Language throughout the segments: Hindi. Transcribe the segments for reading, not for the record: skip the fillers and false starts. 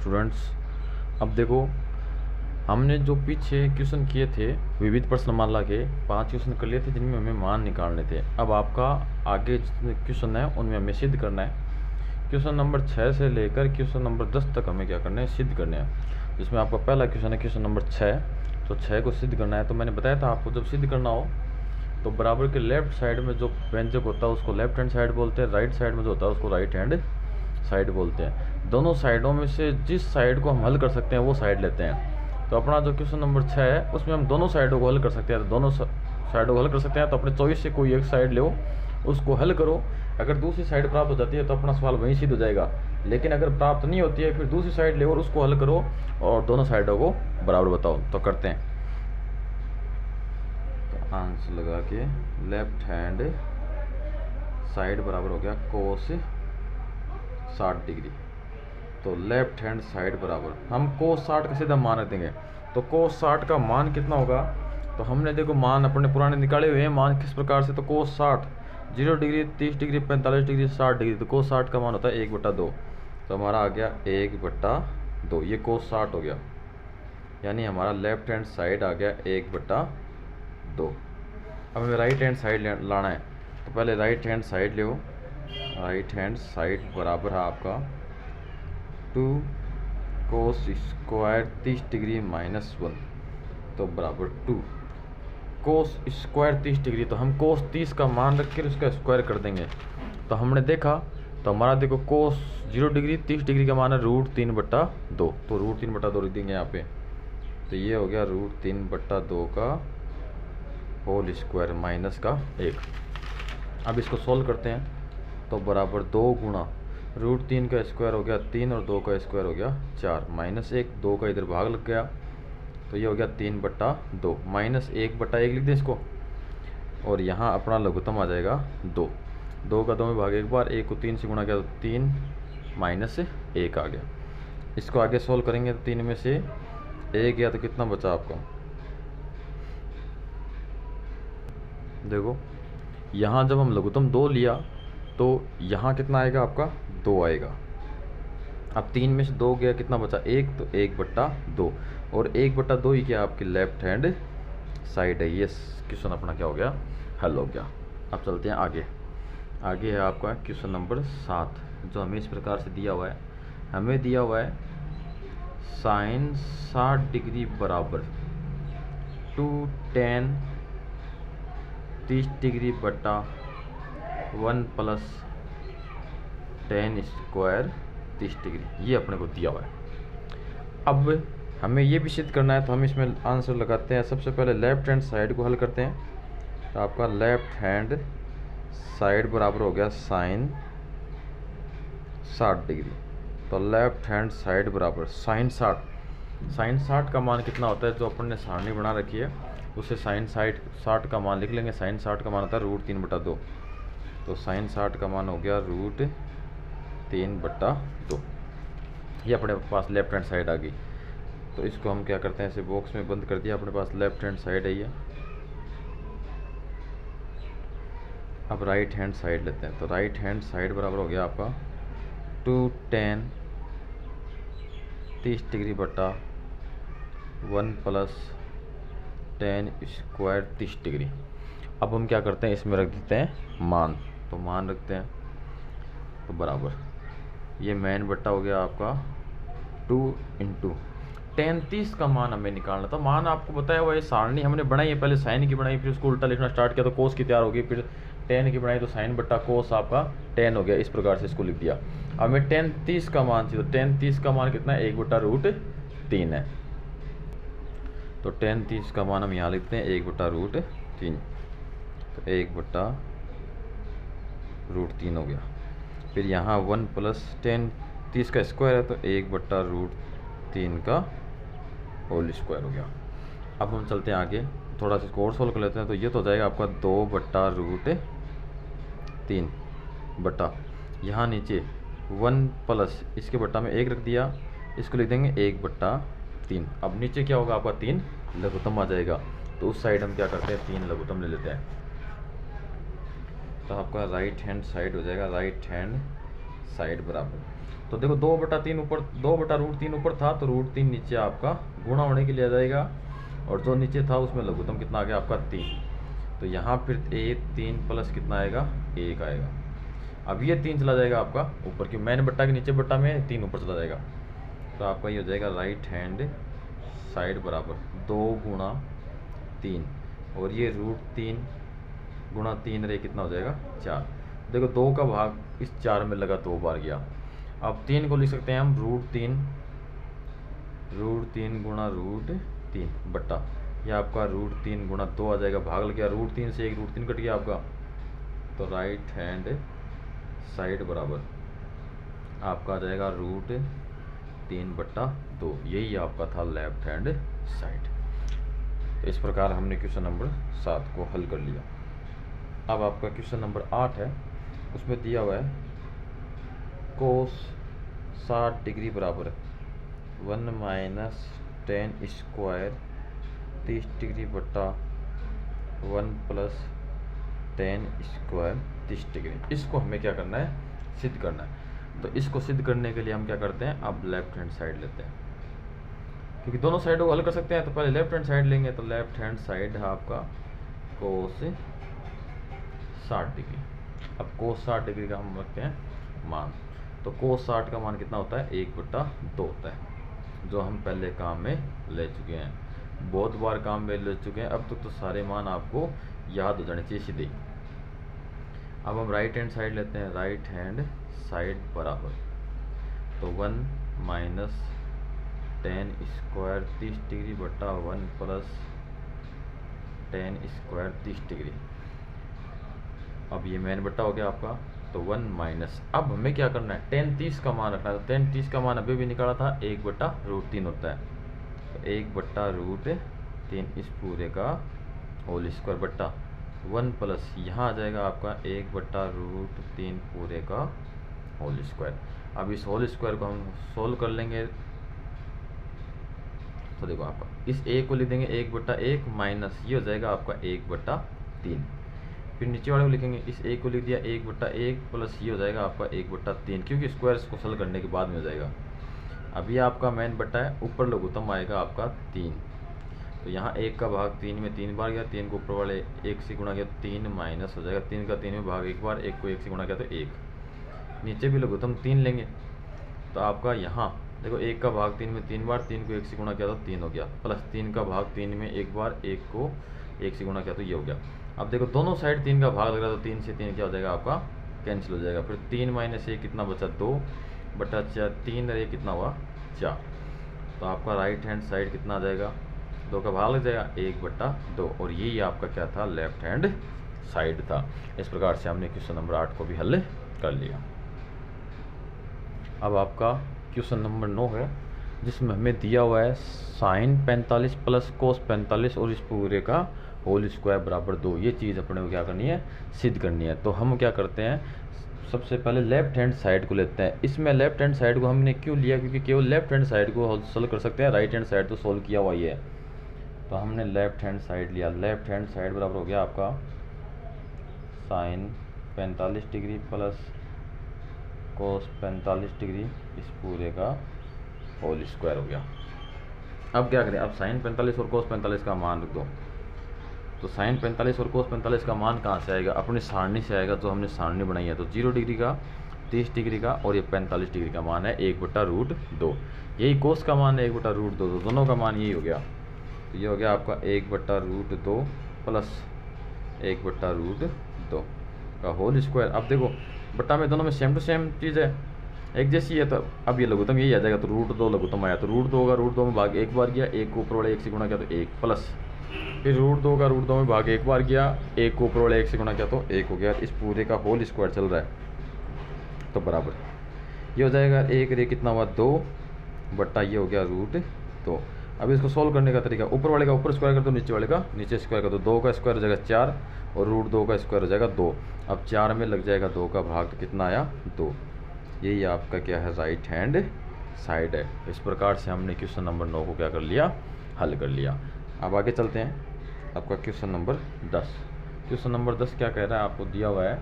स्टूडेंट्स, अब देखो हमने जो पीछे क्वेश्चन किए थे विविध प्रश्नमाला के 5 क्वेश्चन कर लिए थे जिनमें हमें मान निकालने थे। अब आपका आगे जितने क्वेश्चन है उनमें हमें सिद्ध करना है। क्वेश्चन नंबर 6 से लेकर क्वेश्चन नंबर 10 तक हमें क्या करना है, सिद्ध करने हैं। जिसमें आपका पहला क्वेश्चन है क्वेश्चन नंबर 6, तो 6 को सिद्ध करना है। तो मैंने बताया था आपको, जब सिद्ध करना हो तो बराबर के लेफ्ट साइड में जो व्यंजक होता है उसको लेफ्ट हैंड साइड बोलते हैं, राइट साइड में जो होता है उसको राइट हैंड साइड बोलते हैं। दोनों साइडों में से जिस साइड को हम हल कर सकते हैं वो साइड लेते हैं। तो अपना जो क्वेश्चन नंबर 6 है उसमें हम दोनों साइडों को हल कर सकते हैं। तो दोनों साइडों को हल कर सकते हैं, तो अपने चॉइस से कोई एक साइड लो, उसको हल करो। अगर दूसरी साइड प्राप्त हो जाती है तो अपना सवाल वहीं सिद्ध हो जाएगा। लेकिन अगर प्राप्त नहीं होती है फिर दूसरी साइड ले और उसको हल करो और दोनों साइडों को बराबर बताओ। तो करते हैं। तो आंसर लगा के लेफ्ट हैंड साइड बराबर हो गया कोस 60 डिग्री। तो लेफ्ट हैंड साइड बराबर हम कोस 60 का सीधा मान रख देंगे। तो कोस 60 का मान कितना होगा, तो हमने देखो मान अपने पुराने निकाले हुए हैं। मान किस प्रकार से, तो कोस 60 0 डिग्री 30 डिग्री 45 डिग्री 60 डिग्री। तो कोस 60 का मान होता है 1/2। तो हमारा आ गया 1/2, ये कोस 60 हो गया। यानी हमारा लेफ्ट हैंड साइड आ गया 1/2। अब हमें राइट हैंड साइड लाना है। तो पहले राइट हैंड साइड लो। राइट हैंड साइड बराबर है आपका 2 कोस स्क्वायर 30 डिग्री -1। तो बराबर 2 कोस स्क्वायर 30 डिग्री। तो हम कोस 30 का मान रख कर उसका स्क्वायर कर देंगे। तो हमने देखा, तो हमारा देखो कोस 0 डिग्री 30 डिग्री का मान है √3/2। तो √3/2 लिख देंगे यहाँ पे। तो ये हो गया √3/2 का होल स्क्वायर माइनस का 1। अब इसको सोल्व करते हैं। तो बराबर 2 गुणा √3 का स्क्वायर हो गया 3 और 2 का स्क्वायर हो गया 4 -1, 2 का इधर भाग लग गया। तो ये हो गया 3/2 -1/1 लिख दें इसको। और यहाँ अपना लघुत्तम आ जाएगा 2। 2 का 2 में भाग एक बार, 1 को 3 से गुणा किया तो 3 -1 आ गया। इसको आगे सोल्व करेंगे तो 3 में से 1 गया तो कितना बचा आपका, देखो यहाँ जब हम लघुत्तम 2 लिया तो यहाँ कितना आएगा आपका 2 आएगा। अब 3 में से 2 गया, कितना बचा 1, तो 1/2 और 1/2 ही क्या आपकी लेफ्ट हैंड साइड है। ये क्वेश्चन अपना क्या हो गया, हल हो गया। अब चलते हैं आगे। आगे है आपका क्वेश्चन नंबर 7, जो हमें इस प्रकार से दिया हुआ है। हमें दिया हुआ है साइन 60 डिग्री बराबर 2 tan 30 डिग्री बटा 1 + tan स्क्वायर 30 डिग्री, ये अपने को दिया हुआ है। अब हमें ये भी सिद्ध करना है, तो हम इसमें आंसर लगाते हैं। सबसे पहले लेफ्ट हैंड साइड को हल करते हैं। तो आपका लेफ्ट हैंड साइड बराबर हो गया साइन 60 डिग्री। तो लेफ्ट हैंड साइड बराबर साइन 60 का मान कितना होता है, जो अपन ने सारणी बना रखी है उसे साइन 60 का मान लिख लेंगे। साइन 60 का मान होता है √3/2। तो साइन 60 का मान हो गया √3/2। ये अपने पास लेफ्ट हैंड साइड आ गई। तो इसको हम क्या करते हैं, इसे बॉक्स में बंद कर दिया। अपने पास लेफ्ट हैंड साइड है ये। अब राइट हैंड साइड लेते हैं। तो राइट हैंड साइड बराबर हो गया आपका 2 tan 30 डिग्री बटा 1 + tan स्क्वायर 30 डिग्री। अब हम क्या करते हैं, इसमें रख देते हैं मान। तो मान रखते हैं, तो बराबर ये मैन बट्टा हो गया आपका 2 × tan 30 का मान हमें निकालना था। मान आपको बताया हुआ, ये सारणी हमने बनाई है, पहले साइन की बनाई, फिर उसको उल्टा लिखना स्टार्ट किया तो कोस की तैयार होगी, फिर tan की बनाई तो साइन बट्टा कोस आपका tan हो गया। इस प्रकार से इसको लिख दिया। अब हमें tan 30 का मान चाहिए। तो tan 30 का मान कितना है, 1/√3 है। तो tan 30 का मान हम यहाँ लिखते हैं 1/√3। तो 1/√3 हो गया। फिर यहाँ 1 + tan 30 का स्क्वायर है, तो 1/√3 का होल स्क्वायर हो गया। अब हम चलते हैं आगे, थोड़ा सा इसको और सोल्व कर लेते हैं। तो ये तो हो जाएगा आपका 2/√3 बटा यहाँ नीचे 1 + इसके बट्टा में 1 रख दिया, इसको लिख देंगे 1/3। अब नीचे क्या होगा आपका 3 लघुत्तम आ जाएगा। तो उस साइड हम क्या करते हैं, 3 लघुत्तम ले लेते हैं। तो आपका राइट हैंड साइड हो जाएगा, राइट हैंड साइड बराबर तो देखो 2/3 ऊपर, 2/√3 ऊपर था, तो √3 नीचे आपका गुणा होने के लिए आ जाएगा, और जो नीचे था उसमें लघुत्तम कितना आ गया आपका 3। तो यहाँ फिर 3 प्लस कितना आएगा 1 आएगा। अब ये 3 चला जाएगा आपका ऊपर, की मैन बट्टा के नीचे बट्टा में 3 ऊपर चला जाएगा। तो आपका ये हो जाएगा राइट हैंड साइड बराबर 2 गुणा 3, और ये √3 गुणा 3 रे कितना हो जाएगा 4। देखो 2 का भाग इस 4 में लगा 2 बार गया। अब 3 को लिख सकते हैं हम √3 गुणा √3 बट्टा, यह आपका √3 गुणा 2 आ जाएगा, भाग लग गया, √3 से एक √3 कट गया आपका। तो राइट हैंड साइड बराबर आपका आ जाएगा √3/2, यही आपका था लेफ्ट हैंड साइड। तो इस प्रकार हमने क्वेश्चन नंबर 7 को हल कर लिया। अब आपका क्वेश्चन नंबर 8 है, उसमें दिया हुआ है कोस 60 डिग्री बराबर 1 माइनस टेन स्क्वायर 30 डिग्री बट्टा 1 प्लस टेन स्क्वायर 30 डिग्री। इसको हमें क्या करना है, सिद्ध करना है। तो इसको सिद्ध करने के लिए हम क्या करते हैं, अब लेफ्ट हैंड साइड लेते हैं, क्योंकि दोनों साइडों को हल कर सकते हैं। तो पहले लेफ्ट हैंड साइड लेंगे, तो लेफ्ट हैंड साइड है आपका कोस 60 डिग्री। अब कोस 60 डिग्री का हम रखते हैं मान, तो कोस 60 का मान कितना होता है 1/2 होता है, जो हम पहले काम में ले चुके हैं, बहुत बार काम में ले चुके हैं। अब तक तो सारे मान आपको याद हो जाने चाहिए सीधे। अब हम राइट हैंड साइड लेते हैं, राइट हैंड साइड बराबर, तो 1 माइनस टेन स्क्वायर 30 डिग्री बट्टा 1 प्लस टेन स्क्वायर 30 डिग्री। अब ये मेन बट्टा हो गया आपका, तो 1 माइनस, अब हमें क्या करना है, टेन 30 का मान रखना है। तो टेन 30 का मान अभी भी निकाला था 1/√3 होता है, तो 1/√3 इस पूरे का होल स्क्वायर बट्टा 1 प्लस यहाँ आ जाएगा आपका 1/√3 पूरे का होल स्क्वायर। अब इस होल स्क्वायर को हम सोल्व कर लेंगे, तो देखो आपका इस a को लिख देंगे 1/1 माइनस ये हो जाएगा आपका 1/3। फिर नीचे वाले को लिखेंगे, इस a को लिख दिया 1/1 प्लस ये हो जाएगा आपका 1/3, क्योंकि स्क्वायर को सोल्व करने के बाद में हो जाएगा। अब ये आपका मेन बट्टा है, ऊपर लघुत्तम आएगा आपका 3, तो यहाँ 1 का भाग 3 में 3 बार गया, 3 को ऊपर वाले 1 से गुणा किया 3 माइनस हो जाएगा, 3 का 3 में भाग 1 बार, 1 को 1 से गुणा किया तो 1, नीचे भी लघुत्तम 3 लेंगे। तो आपका यहाँ देखो 1 का भाग 3 में 3 बार, 3 को 1 से गुणा किया तो 3 हो गया, प्लस 3 का भाग 3 में 1 बार, 1 को 1 से गुणा किया तो ये हो गया। अब देखो दोनों साइड 3 का भाग लग रहा है, तो 3 से 3 क्या हो जाएगा आपका कैंसिल हो जाएगा। फिर 3 माइनस 1 कितना बचा 2/4, 3 और 1 कितना हुआ 4। तो आपका राइट हैंड साइड कितना आ जाएगा, 2 का भाग लग जाएगा 1/2, और यही आपका क्या था लेफ्ट हैंड साइड था। इस प्रकार से हमने क्वेश्चन नंबर 8 को भी हल कर लिया। अब आपका क्वेश्चन नंबर 9 है, जिसमें हमें दिया हुआ है साइन 45 प्लस कोस 45 और इस पूरे का होल स्क्वायर बराबर 2। ये चीज़ अपने को क्या करनी है, सिद्ध करनी है। तो हम क्या करते हैं, सबसे पहले लेफ्ट हैंड साइड को लेते हैं। इसमें लेफ्ट हैंड साइड को हमने क्यों लिया, क्योंकि केवल लेफ्ट हैंड साइड को सोल्व कर सकते हैं, राइट हैंड साइड तो सोल्व किया हुआ ही है। तो हमने लेफ्ट हैंड साइड लिया, लेफ्ट हैंड साइड बराबर हो गया आपका sine 45 degree plus cos 45 degree इस पूरे का होल स्क्वायर हो गया। अब क्या करें, अब साइन 45 और कोस 45 का मान रख दो। तो साइन 45 और कोस 45 का मान कहाँ से आएगा, अपनी सारणी से आएगा, जो हमने सारणी बनाई है। तो 0 डिग्री का, 30 डिग्री का और ये 45 डिग्री का मान है 1/√2। यही कोस का मान है 1/√2, तो दोनों का मान यही हो गया। तो ये हो गया आपका 1/√2 प्लस 1/√2 का होल स्क्वायर। अब देखो बट्टा में दोनों में सेम टू सेम चीज़ है, एक जैसी है, तो अब ये लघुत्तम यही आ जाएगा। तो √2 लघुत्तम आया, तो √2 होगा, √2 में भाग 1 बार गया, 1 को ऊपर वाले 1 से गुणा किया तो 1 प्लस, फिर √2 का √2 में भाग 1 बार गया, 1 को ऊपर वाले 1 से गुणा किया तो 1 हो गया। इस पूरे का होल स्क्वायर चल रहा है, तो बराबर ये हो जाएगा 1 रे कितना हुआ 2 बट्टा ये हो गया √2। अब इसको सोल्व करने का तरीका, ऊपर वाले का ऊपर स्क्वायर कर दो, नीचे वाले का नीचे स्क्वायर कर दो। 2 का स्क्वायर हो जाएगा 4 और √2 का स्क्वायर हो जाएगा 2। अब 4 में लग जाएगा 2 का भाग, तो कितना आया 2। यही आपका क्या है, राइट हैंड साइड है। इस प्रकार से हमने क्वेश्चन नंबर 9 को क्या कर लिया, हल कर लिया। अब आगे चलते हैं, आपका क्वेश्चन नंबर 10। क्वेश्चन नंबर 10 क्या कह रहा है, आपको दिया हुआ है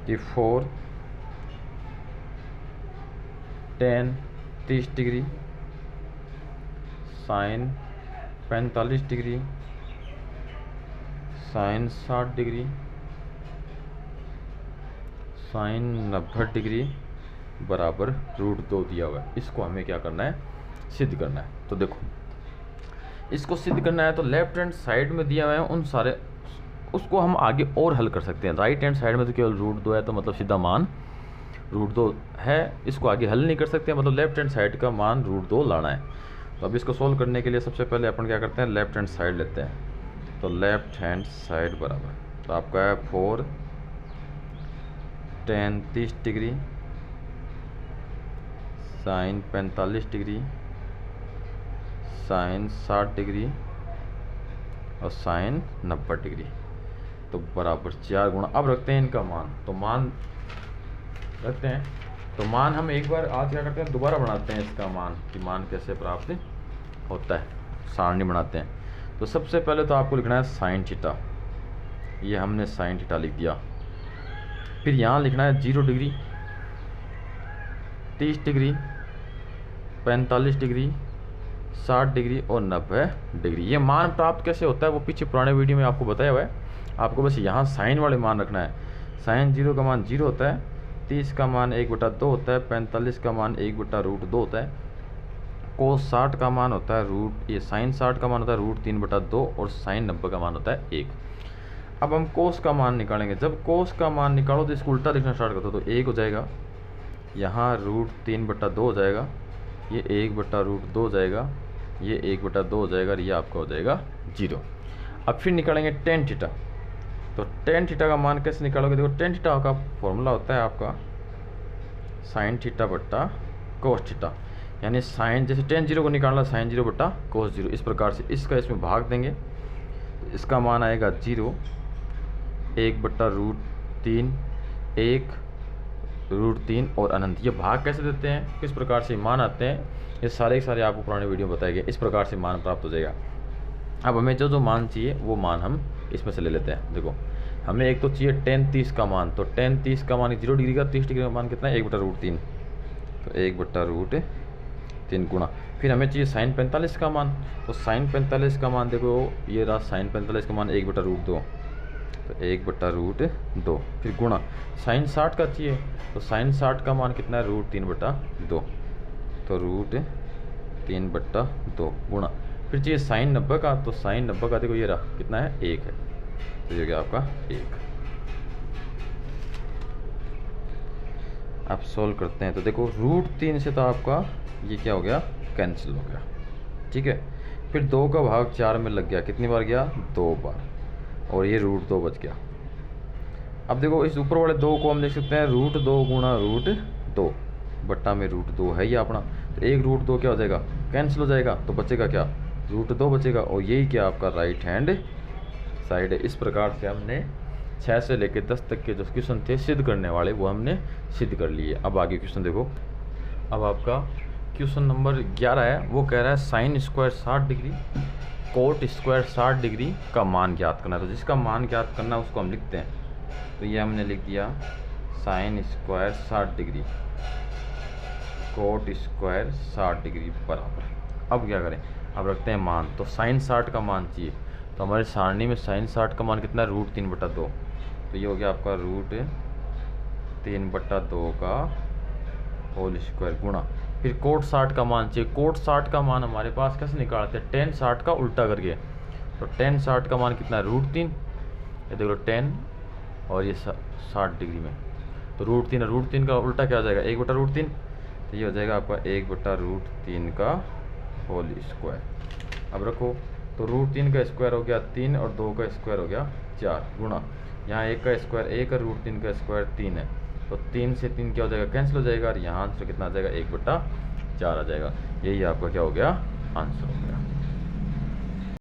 कि 4 tan 30 degree, sine 45 degree, sine 60 degree, sine 90 degree बराबर √2 दिया हुआ है। इसको हमें क्या करना है, सिद्ध करना है। तो देखो इसको सिद्ध करना है तो लेफ्ट हैंड साइड में दिया हुआ है उन सारे, उसको हम आगे और हल कर सकते हैं। राइट हैंड साइड में तो केवल √2 है, तो मतलब सीधा मान √2 है, इसको आगे हल नहीं कर सकते, मतलब लेफ्ट हैंड साइड का मान √2 लाना है। तो अब इसको सोल्व करने के लिए सबसे पहले अपन क्या करते हैं, लेफ्ट हैंड साइड लेते हैं। तो लेफ्ट हैंड साइड बराबर, तो आपका है 4 tan 30 degree, sine 45 degree, sine 60 degree और साइन 90 डिग्री, तो बराबर 4 गुणा। अब रखते हैं इनका मान, तो मान रखते हैं, तो मान हम एक बार आज क्या करते हैं, दोबारा बनाते हैं इसका मान कि मान कैसे प्राप्त होता है, सारणी बनाते हैं। तो सबसे पहले तो आपको लिखना है साइन थीटा, ये हमने साइन थीटा लिख दिया। फिर यहाँ लिखना है 0 डिग्री, 30 डिग्री, 45 डिग्री, 60 डिग्री और 90 डिग्री। ये मान प्राप्त कैसे होता है वो पीछे पुराने वीडियो में आपको बताया हुआ है। आपको बस यहाँ साइन वाले मान रखना है। साइन 0 का मान 0 होता है, 30 का मान 1/2 होता है, 45 का मान 1/√2 होता है, कोस 60 का मान होता है ये साइन 60 का मान होता है √3/2 और साइन 90 का मान होता है 1। अब हम कोस का मान निकालेंगे। जब कोस का मान निकालो तो इसको उल्टा लिखना स्टार्ट कर दो, तो 1 हो जाएगा, यहाँ √3/2 हो जाएगा, ये 1/√2 हो जाएगा, ये 1/2 हो जाएगा और ये आपका हो जाएगा 0। अब फिर निकालेंगे टेन थीटा। तो टेन थीटा का मान कैसे निकालोगे, देखो टेन थीटा का फॉर्मूला होता है आपका साइन थीटा बट्टा कोस थीटा, यानी साइन जैसे टेन 0 को निकालना साइन 0 बट्टा कोस 0, इस प्रकार से इसका इसमें भाग देंगे। तो इसका मान आएगा 0, 1/√3, 1√3 और अनंत। ये भाग कैसे देते हैं, किस प्रकार से मान आते हैं, ये सारे के सारे आपको पुराने वीडियो में बताए गए। इस प्रकार से मान प्राप्त हो जाएगा। अब हमें जो मान चाहिए वो मान हम इसमें से ले लेते हैं। देखो हमें एक तो चाहिए tan 30 का मान, तो tan 30 का मान 0 डिग्री का, 30 डिग्री का मान कितना है 1/√3, तो 1/√3 गुणा। फिर हमें चाहिए साइन 45 का मान, तो साइन 45 का मान देखो ये रहा, साइन 45 का मान 1/√2, तो 1/√2, फिर गुणा साइन 60 का चाहिए, तो साइन 60 का मान कितना है √3/2, तो √3/2 गुणा। फिर चाहिए साइन 90 का, तो साइन 90 का देखो ये रहा कितना है 1 है, तो ये हो गया आपका 1। आप सोल्व करते हैं तो देखो √3 से तो आपका ये क्या हो गया, कैंसिल हो गया, ठीक है। फिर 2 का भाग 4 में लग गया, कितनी बार गया 2 बार, और ये √2 बच गया। अब देखो इस ऊपर वाले 2 को हम लिख सकते हैं √2 गुणा √2 बट्टा में √2 है ये अपना, तो एक √2 क्या हो जाएगा, कैंसिल हो जाएगा, तो बचेगा क्या √2 बचेगा, और यही क्या आपका राइट हैंड साइड है। इस प्रकार से हमने 6 से लेकर 10 तक के जो क्वेश्चन थे सिद्ध करने वाले वो हमने सिद्ध कर लिए। अब आगे क्वेश्चन देखो, अब आपका क्वेश्चन नंबर 11 है, वो कह रहा है sine square 60 degree, coat square 60 degree का मान ज्ञात करना है। तो जिसका मान ज्ञात करना है उसको हम लिखते हैं, तो ये हमने लिख दिया sine square 60 degree, coat square 60 degree बराबर। अब क्या करें, अब रखते हैं मान, तो साइन 60 का मान चाहिए, तो हमारे सारणी में साइन 60 का मान कितना है √3/2, तो ये हो गया आपका √3/2 का होल स्क्वायर गुणा। फिर कोट 60 का मान चाहिए, कोट 60 का मान हमारे पास कैसे निकालते हैं, tan 60 का उल्टा करके, तो tan 60 का मान कितना है √3, ये देखो tan और ये 60 डिग्री में, तो √3 का उल्टा क्या हो जाएगा 1/√3, तो ये हो जाएगा आपका 1/√3 का होल स्क्वायर। अब रखो, तो √3 का स्क्वायर हो गया 3 और 2 का स्क्वायर हो गया 4 गुणा, यहाँ 1 का स्क्वायर 1 और √3 का स्क्वायर 3 है, तो 3 से 3 क्या हो जाएगा कैंसिल हो जाएगा, और यहाँ आंसर कितना आ जाएगा 1/4 आ जाएगा। यही आपका क्या हो गया आंसर हो गया।